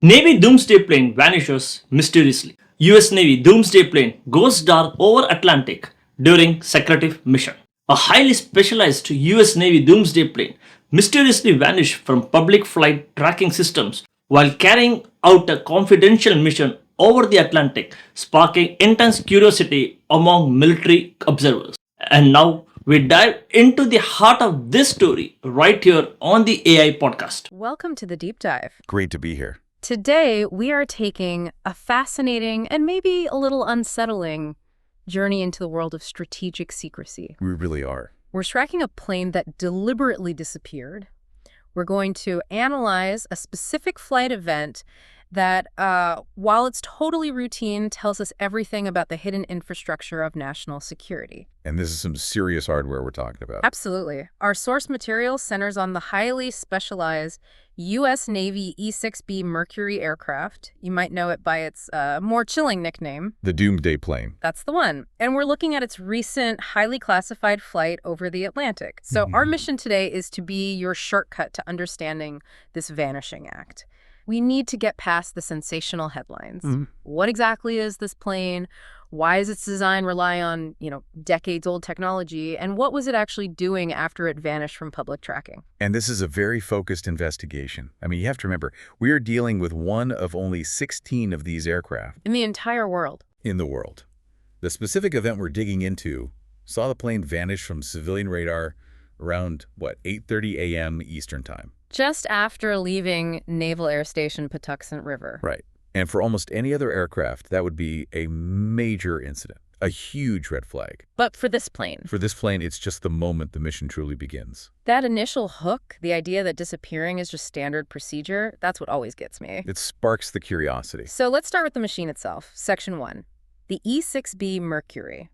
Navy Doomsday Plane vanishes mysteriously. US Navy Doomsday Plane goes dark over Atlantic during secretive mission. A highly specialized US Navy Doomsday Plane mysteriously vanished from public flight tracking systems while carrying out a confidential mission over the Atlantic, sparking intense curiosity among military observers. And now we dive into the heart of this story right here on the AI podcast. Welcome to the deep dive. Great to be here. Today, we are taking a fascinating and maybe a little unsettling journey into the world of strategic secrecy. We really are. We're tracking a plane that deliberately disappeared. We're going to analyze a specific flight event that, while it's totally routine, tells us everything about the hidden infrastructure of national security. And this is some serious hardware we're talking about. Absolutely. Our source material centers on the highly specialized US Navy E-6B Mercury aircraft. You might know it by its more chilling nickname. The Doomsday Plane. That's the one. And we're looking at its recent, highly classified flight over the Atlantic. So our mission today is to be your shortcut to understanding this vanishing act. We need to get past the sensational headlines. What exactly is this plane? Why is its design rely on, decades-old technology? And what was it actually doing after it vanished from public tracking? And this is a very focused investigation. I mean, you have to remember, we are dealing with one of only 16 of these aircraft In the entire world. in the world. The specific event we're digging into saw the plane vanish from civilian radar around, 8:30 a.m. Eastern Time. Just after leaving Naval Air Station Patuxent River. Right. And for almost any other aircraft, that would be a major incident, a huge red flag. But for this plane, For this plane, it's just the moment the mission truly begins. that initial hook, the idea that disappearing is just standard procedure, that's what always gets me. It sparks the curiosity. So let's start with the machine itself. Section 1. The E-6B Mercury.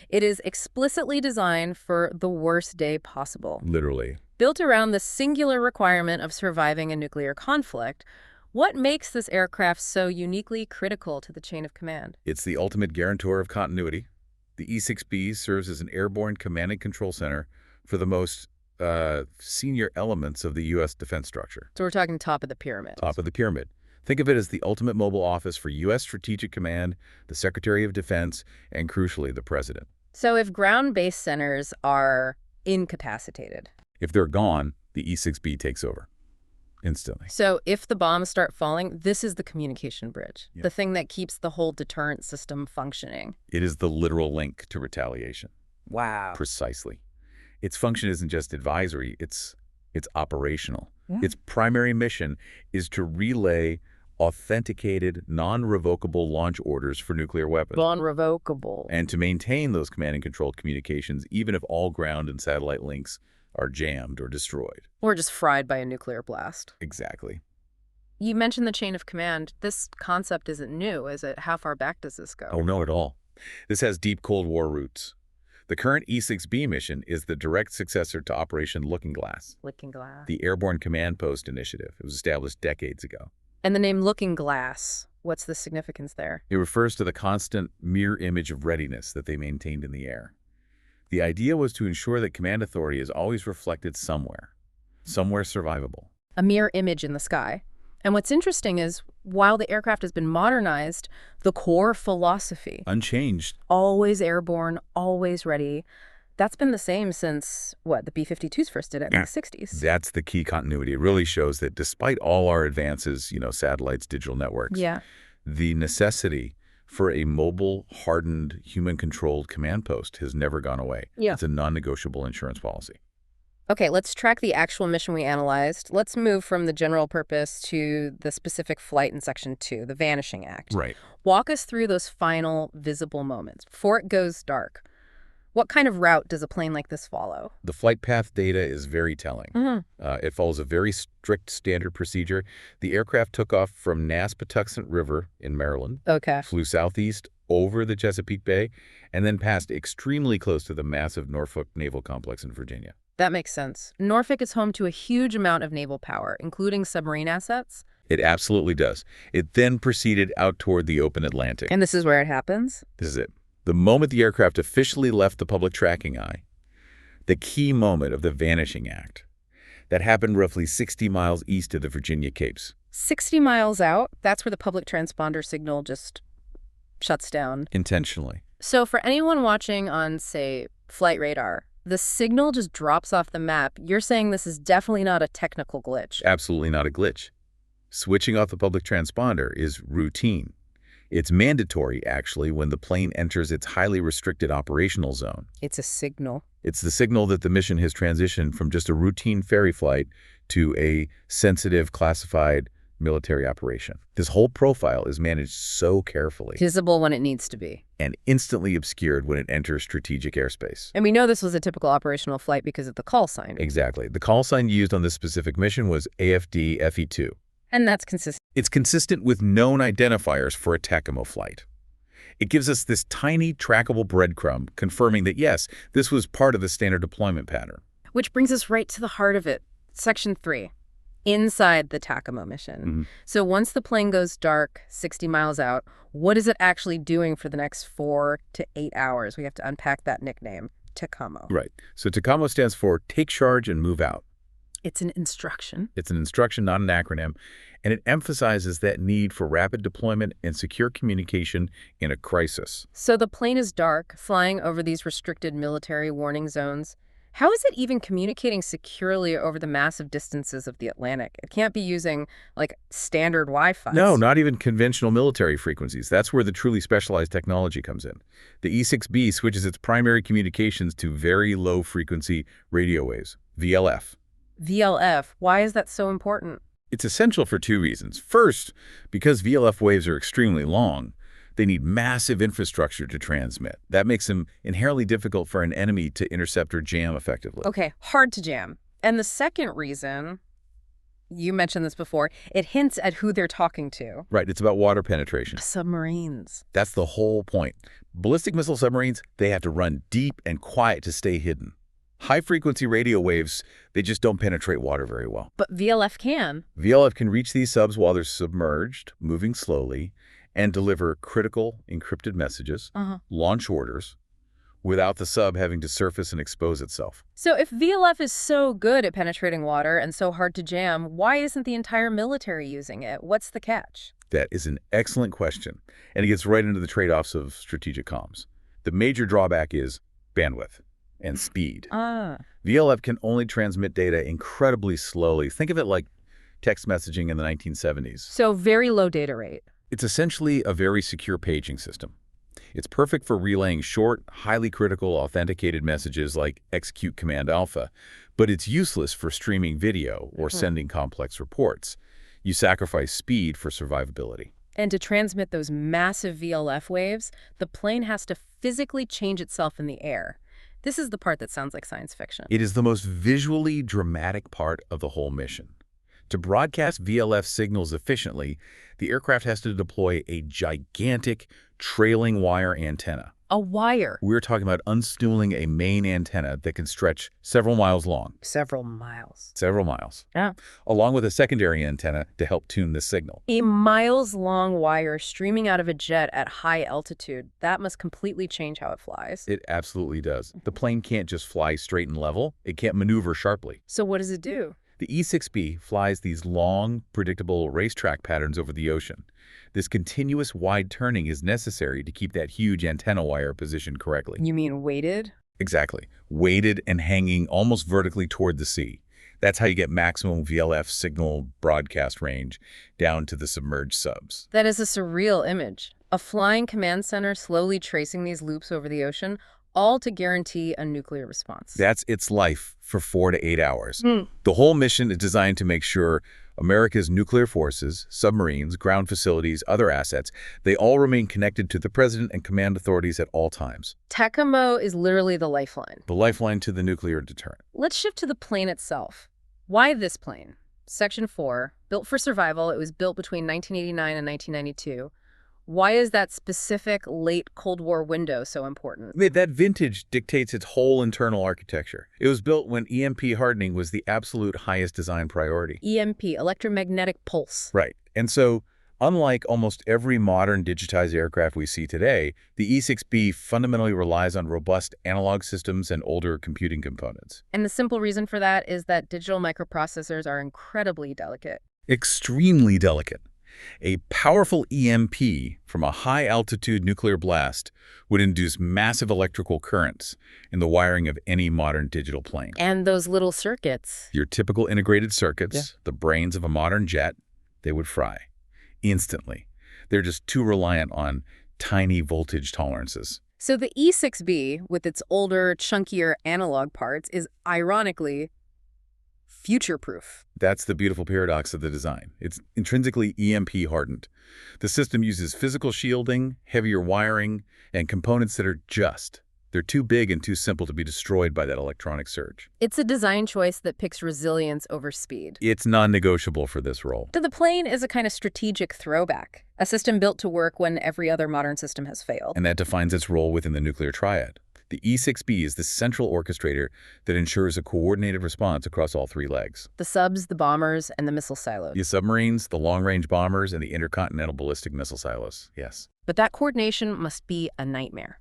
It is explicitly designed for the worst day possible. Literally. Built around the singular requirement of surviving a nuclear conflict, what makes this aircraft so uniquely critical to the chain of command? It's the ultimate guarantor of continuity. The E-6B serves as an airborne command and control center for the most senior elements of the U.S. defense structure. So we're talking top of the pyramid. Top of the pyramid. Think of it as the ultimate mobile office for U.S. Strategic Command, the Secretary of Defense, and crucially, the President. So if ground-based centers are incapacitated, If they're gone, the E-6B takes over instantly. so if the bombs start falling, this is the communication bridge, Yeah. the thing that keeps the whole deterrent system functioning. It is the literal link to retaliation. Wow. Precisely. Its function isn't just advisory, it's operational. Yeah. Its primary mission is to relay authenticated, non-revocable launch orders for nuclear weapons Unrevocable. and to maintain those command and controlled communications even if all ground and satellite links are jammed or destroyed. Or just fried by a nuclear blast. Exactly. You mentioned the chain of command. This concept isn't new, is it? How far back does this go? Oh, not at all. This has deep Cold War roots. The current E-6B mission is the direct successor to Operation Looking Glass, Looking Glass. the Airborne Command Post initiative. It was established decades ago. And the name Looking Glass, what's the significance there? It refers to the constant mirror image of readiness that they maintained in the air. The idea was to ensure that command authority is always reflected somewhere survivable. A mirror image in the sky. And what's interesting is, while the aircraft has been modernized, the core philosophy, Unchanged. always airborne, always ready, that's been the same since, the B-52s first did it in the 60s. That's the key continuity. It really shows that despite all our advances, satellites, digital networks, Yeah. the necessity for a mobile, hardened, human-controlled command post has never gone away. Yeah. It's a non-negotiable insurance policy. Okay, let's track the actual mission we analyzed. Let's move from the general purpose to the specific flight in Section 2, the Vanishing Act. Right. Walk us through those final visible moments before it goes dark. What kind of route does a plane like this follow? The flight path data is very telling. It follows a very strict standard procedure. The aircraft took off from Patuxent River in Maryland, Okay. flew southeast over the Chesapeake Bay, and then passed extremely close to the massive Norfolk Naval Complex in Virginia. That makes sense. Norfolk is home to a huge amount of naval power, including submarine assets. It absolutely does. It then proceeded out toward the open Atlantic. And this is where it happens? This is it. The moment the aircraft officially left the public tracking eye, the key moment of the Vanishing Act, that happened roughly 60 miles east of the Virginia Capes. 60 miles out, that's where the public transponder signal just shuts down. Intentionally. So for anyone watching on, say, flight radar, the signal just drops off the map. You're saying this is definitely not a technical glitch. Absolutely not a glitch. Switching off the public transponder is routine. It's mandatory, actually, when the plane enters its highly restricted operational zone. It's a signal. It's the signal that the mission has transitioned from just a routine ferry flight to a sensitive, classified military operation. This whole profile is managed so carefully Visible when it needs to be. and instantly obscured when it enters strategic airspace. And we know this was a typical operational flight because of the call sign. Exactly. The call sign used on this specific mission was AFD FE2. And that's consistent. It's consistent with known identifiers for a TACAMO flight. It gives us this tiny, trackable breadcrumb confirming that, yes, this was part of the standard deployment pattern. Which brings us right to the heart of it. Section 3. Inside the TACAMO mission. So once the plane goes dark, 60 miles out, what is it actually doing for the next 4 to 8 hours? We have to unpack that nickname, TACAMO. Right. So TACAMO stands for Take Charge and Move Out. It's an instruction. It's an instruction, not an acronym, and it emphasizes that need for rapid deployment and secure communication in a crisis. So the plane is dark, flying over these restricted military warning zones. How is it even communicating securely over the massive distances of the Atlantic? It can't be using, like, standard Wi-Fi. No, not even conventional military frequencies. That's where the truly specialized technology comes in. The E-6B switches its primary communications to very low-frequency radio waves, VLF. VLF, why is that so important? It's essential for two reasons. First, because VLF waves are extremely long, they need massive infrastructure to transmit. That makes them inherently difficult for an enemy to intercept or jam effectively. Okay, hard to jam. And the second reason, you mentioned this before, it hints at who they're talking to. Right, it's about water penetration. Submarines. That's the whole point. Ballistic missile submarines, they have to run deep and quiet to stay hidden. High-frequency radio waves, they just don't penetrate water very well. But VLF can. VLF can reach these subs while they're submerged, moving slowly, and deliver critical encrypted messages, launch orders, without the sub having to surface and expose itself. So if VLF is so good at penetrating water and so hard to jam, why isn't the entire military using it? What's the catch? That is an excellent question, and it gets right into the trade-offs of strategic comms. The major drawback is bandwidth and speed. VLF can only transmit data incredibly slowly. Think of it like text messaging in the 1970s. So very low data rate. It's essentially a very secure paging system. It's perfect for relaying short, highly critical, authenticated messages like execute command alpha, but it's useless for streaming video or sending complex reports. You sacrifice speed for survivability. And to transmit those massive VLF waves, the plane has to physically change itself in the air. This is the part that sounds like science fiction. It is the most visually dramatic part of the whole mission. To broadcast VLF signals efficiently, the aircraft has to deploy a gigantic trailing wire antenna. A wire. We're talking about unspooling a main antenna that can stretch several miles long. Several miles. Several miles. Yeah. Along with a secondary antenna to help tune the signal. A miles-long wire streaming out of a jet at high altitude. That must completely change how it flies. It absolutely does. The plane can't just fly straight and level. It can't maneuver sharply. So what does it do? The E-6B flies these long, predictable racetrack patterns over the ocean. This continuous wide turning is necessary to keep that huge antenna wire positioned correctly. You mean weighted? Exactly. Weighted and hanging almost vertically toward the sea. That's how you get maximum VLF signal broadcast range down to the submerged subs. That is a surreal image. A flying command center slowly tracing these loops over the ocean, all to guarantee a nuclear response. That's its life for 4 to 8 hours. The whole mission is designed to make sure America's nuclear forces, submarines, ground facilities, other assets, they all remain connected to the president and command authorities at all times. TACAMO is literally the lifeline. The lifeline to the nuclear deterrent. Let's shift to the plane itself. Why this plane? Section 4, built for survival. It was built between 1989 and 1992. Why is that specific late Cold War window so important? That vintage dictates its whole internal architecture. It was built when EMP hardening was the absolute highest design priority. EMP, electromagnetic pulse. Right. And so, unlike almost every modern digitized aircraft we see today, the E-6B fundamentally relies on robust analog systems and older computing components. And the simple reason for that is that digital microprocessors are incredibly delicate. Extremely delicate. A powerful EMP from a high-altitude nuclear blast would induce massive electrical currents in the wiring of any modern digital plane. And those little circuits. Your typical integrated circuits, the brains of a modern jet, they would fry instantly. They're just too reliant on tiny voltage tolerances. So the E-6B, with its older, chunkier analog parts, is ironically future-proof. That's the beautiful paradox of the design. It's intrinsically EMP hardened. The system uses physical shielding, heavier wiring, and components that are they're too big and too simple to be destroyed by that electronic surge. It's a design choice that picks resilience over speed. It's non-negotiable for this role. So the plane is a kind of strategic throwback, a system built to work when every other modern system has failed. And that defines its role within the nuclear triad. The E-6B is the central orchestrator that ensures a coordinated response across all three legs. The subs, the bombers, and the missile silos. The submarines, the long-range bombers, and the intercontinental ballistic missile silos, yes. But that coordination must be a nightmare.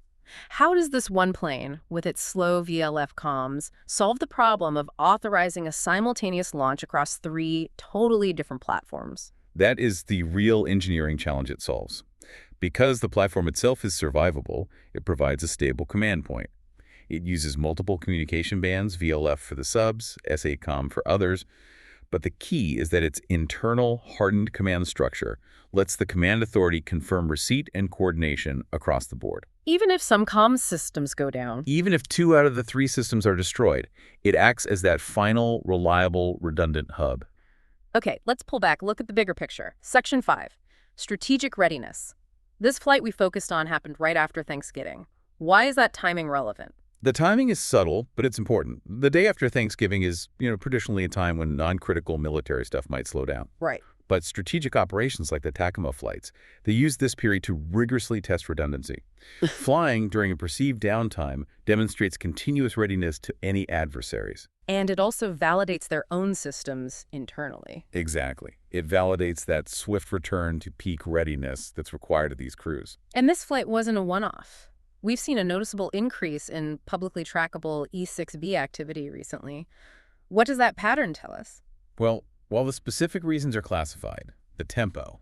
How does this one plane, with its slow VLF comms, solve the problem of authorizing a simultaneous launch across three totally different platforms? That is the real engineering challenge it solves. Because the platform itself is survivable, it provides a stable command point. It uses multiple communication bands, VLF for the subs, SACOM for others, but the key is that its internal, hardened command structure lets the command authority confirm receipt and coordination across the board. Even if some comms systems go down. Even if 2 out of the 3 systems are destroyed, it acts as that final, reliable, redundant hub. Okay, let's pull back. Look at the bigger picture. Section 5, strategic readiness. This flight we focused on happened right after Thanksgiving. Why is that timing relevant? The timing is subtle, but it's important. The day after Thanksgiving is, traditionally a time when non-critical military stuff might slow down. Right. But strategic operations like the Tacoma flights, they use this period to rigorously test redundancy. Flying during a perceived downtime demonstrates continuous readiness to any adversaries. And it also validates their own systems internally. Exactly. It validates that swift return to peak readiness that's required of these crews. And this flight wasn't a one-off. We've seen a noticeable increase in publicly trackable E-6B activity recently. What does that pattern tell us? Well, while the specific reasons are classified, the tempo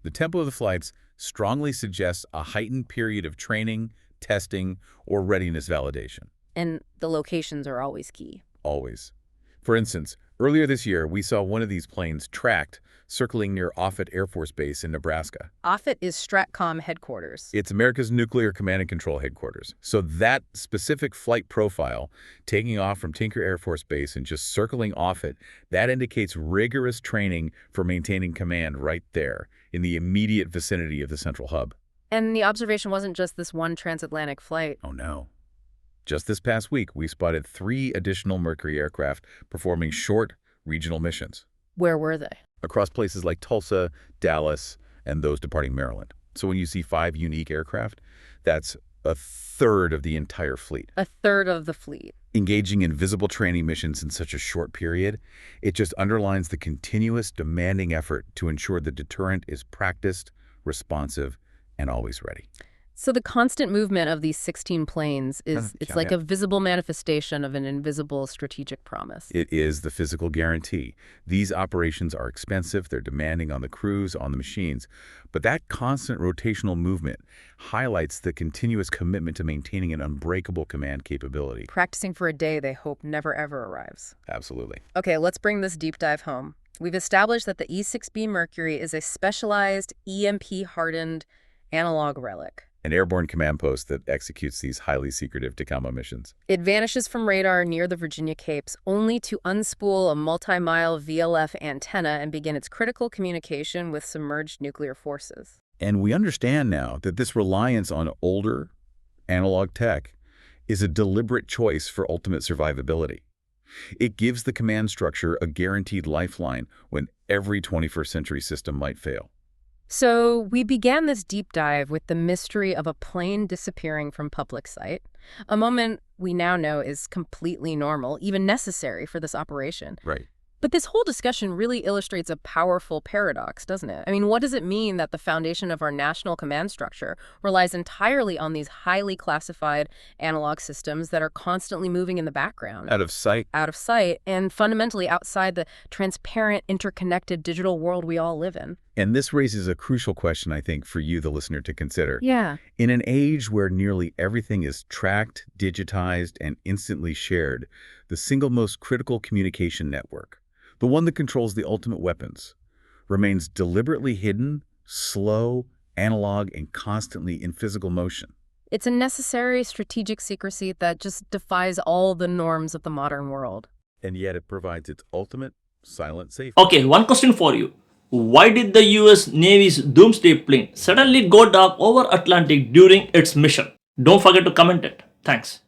of the flights strongly suggests a heightened period of training, testing, or readiness validation. And the locations are always key. Always. For instance, earlier this year, we saw one of these planes tracked circling near Offutt Air Force Base in Nebraska. Offutt is STRATCOM headquarters. It's America's nuclear command and control headquarters. So that specific flight profile, taking off from Tinker Air Force Base and just circling Offutt, that indicates rigorous training for maintaining command right there in the immediate vicinity of the central hub. And the observation wasn't just this one transatlantic flight. Oh, no. Just this past week, we spotted 3 additional Mercury aircraft performing short regional missions. Where were they? Across places like Tulsa, Dallas, and those departing Maryland. So when you see 5 unique aircraft, that's a third of the entire fleet. A third of the fleet. Engaging in visible training missions in such a short period, it just underlines the continuous, demanding effort to ensure the deterrent is practiced, responsive, and always ready. So the constant movement of these 16 planes it's like a visible manifestation of an invisible strategic promise. It is the physical guarantee. These operations are expensive, they're demanding on the crews, on the machines, but that constant rotational movement highlights the continuous commitment to maintaining an unbreakable command capability. Practicing for a day they hope never ever arrives. Absolutely. Okay, let's bring this deep dive home. We've established that the E-6B Mercury is a specialized EMP-hardened analog relic. An airborne command post that executes these highly secretive Tacoma missions. It vanishes from radar near the Virginia Capes, only to unspool a multi-mile VLF antenna and begin its critical communication with submerged nuclear forces. And we understand now that this reliance on older analog tech is a deliberate choice for ultimate survivability. It gives the command structure a guaranteed lifeline when every 21st century system might fail. So we began this deep dive with the mystery of a plane disappearing from public sight, a moment we now know is completely normal, even necessary for this operation. Right. But this whole discussion really illustrates a powerful paradox, doesn't it? I mean, what does it mean that the foundation of our national command structure relies entirely on these highly classified analog systems that are constantly moving in the background? Out of sight. Out of sight, and fundamentally outside the transparent, interconnected digital world we all live in. And this raises a crucial question, I think, for you, the listener, to consider. Yeah. In an age where nearly everything is tracked, digitized, and instantly shared, the single most critical communication network, the one that controls the ultimate weapons, remains deliberately hidden, slow, analog, and constantly in physical motion. It's a necessary strategic secrecy that just defies all the norms of the modern world. And yet it provides its ultimate silent safety. Okay, one question for you. Why did the US Navy's Doomsday Plane suddenly go dark over Atlantic during its mission? Don't forget to comment it. Thanks.